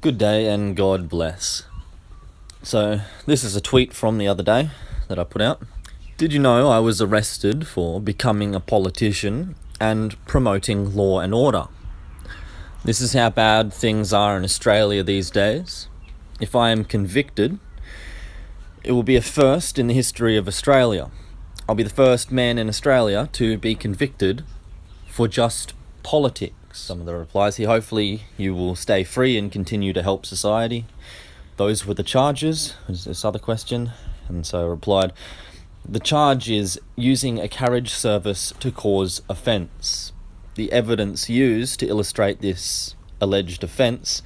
Good day and God bless. So, this is a tweet from the other day that I put out. Did you know I was arrested for becoming a politician and promoting law and order? This is how bad things are in Australia these days. If I am convicted, it will be a first in the history of Australia. I'll be the first man in Australia to be convicted for just politics. Some of the replies here: hopefully you will stay free and continue to help society. Those were the charges, is this other question. And so I replied, the charge is using a carriage service to cause offence. The evidence used to illustrate this alleged offence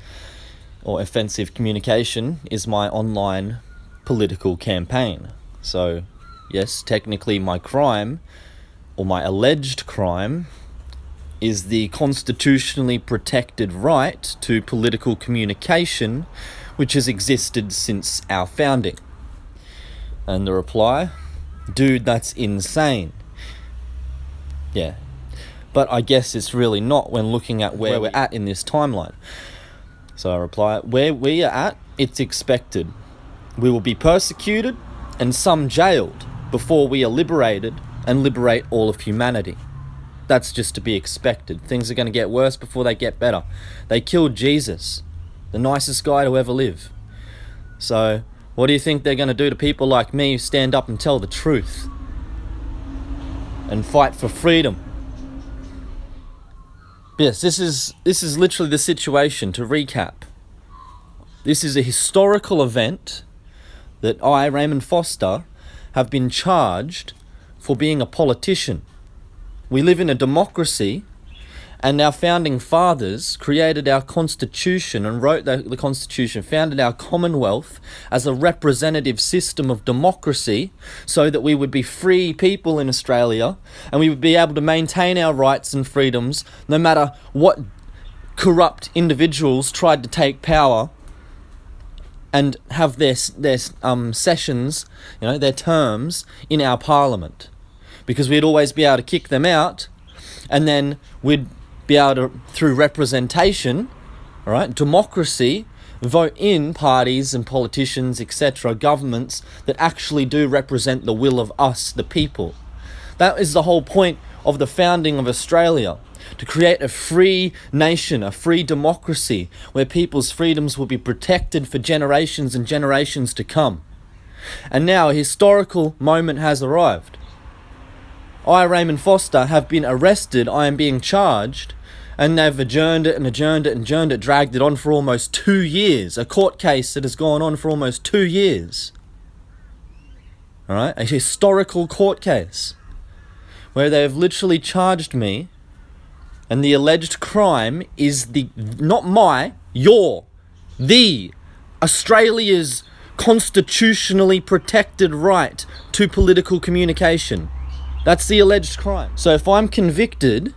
or offensive communication is my online political campaign. So yes, technically my crime, or my alleged crime, is the constitutionally protected right to political communication, which has existed since our founding. And the reply, dude, that's insane. Yeah, but I guess it's really not when looking at where we're at in this timeline. So I reply, where we are at, it's expected. We will be persecuted and some jailed before we are liberated and liberate all of humanity. That's just to be expected. Things are going to get worse before they get better. They killed Jesus, the nicest guy to ever live. So what do you think they're going to do to people like me who stand up and tell the truth and fight for freedom? Yes, this is literally the situation. To recap, this is a historical event that I, Raymond Foster, have been charged for being a politician. We live in a democracy, and our founding fathers created our constitution and wrote the constitution, founded our commonwealth as a representative system of democracy so that we would be free people in Australia and we would be able to maintain our rights and freedoms no matter what corrupt individuals tried to take power and have their sessions, their terms in our parliament. Because we'd always be able to kick them out, and then we'd be able to, through representation, all right, democracy, vote in parties and politicians, etc., governments that actually do represent the will of us, the people. That is the whole point of the founding of Australia, to create a free nation, a free democracy, where people's freedoms will be protected for generations and generations to come. And now a historical moment has arrived. I, Raymond Foster, have been arrested. I am being charged, and they've adjourned it, dragged it on for almost 2 years. A court case that has gone on for almost 2 years. All right, a historical court case where they have literally charged me, and the alleged crime is the Australia's constitutionally protected right to political communication. That's the alleged crime. So if I'm convicted,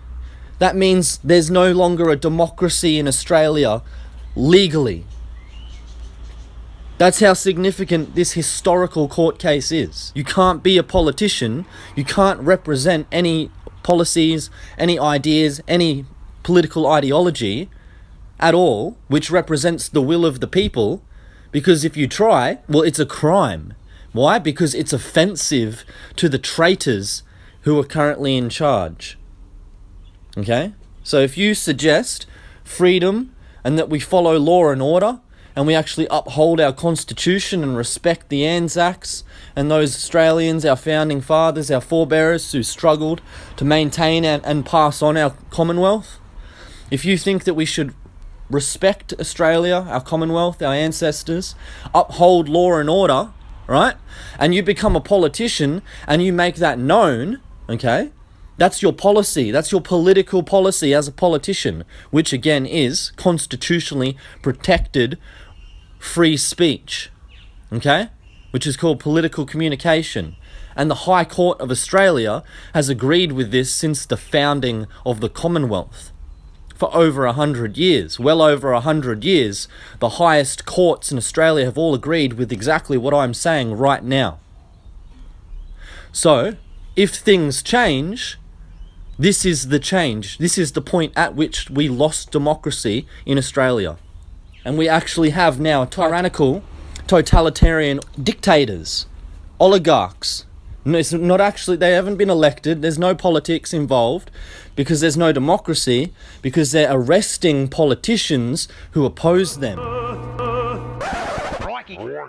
that means there's no longer a democracy in Australia legally. That's how significant this historical court case is. You can't be a politician, you can't represent any policies, any ideas, any political ideology at all, which represents the will of the people, because if you try, well, it's a crime. Why? Because it's offensive to the traitors who are currently in charge. Okay? So if you suggest freedom and that we follow law and order and we actually uphold our constitution and respect the Anzacs and those Australians, our founding fathers, our forebearers who struggled to maintain and pass on our Commonwealth, if you think that we should respect Australia, our Commonwealth, our ancestors, uphold law and order, right? And you become a politician and you make that known, okay? That's your policy. That's your political policy as a politician, which again is constitutionally protected free speech, okay? Which is called political communication. And the High Court of Australia has agreed with this since the founding of the Commonwealth. For over 100 years, well over 100 years, the highest courts in Australia have all agreed with exactly what I'm saying right now. So, if things change, this is the change. This is the point at which we lost democracy in Australia. And we actually have now tyrannical, totalitarian dictators, oligarchs. No, it's not actually, they haven't been elected, there's no politics involved, because there's no democracy, because they're arresting politicians who oppose them.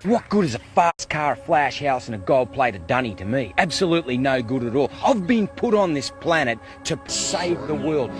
What good is a fast car, a flash house and a gold-plated dunny to me? Absolutely no good at all. I've been put on this planet to save the world.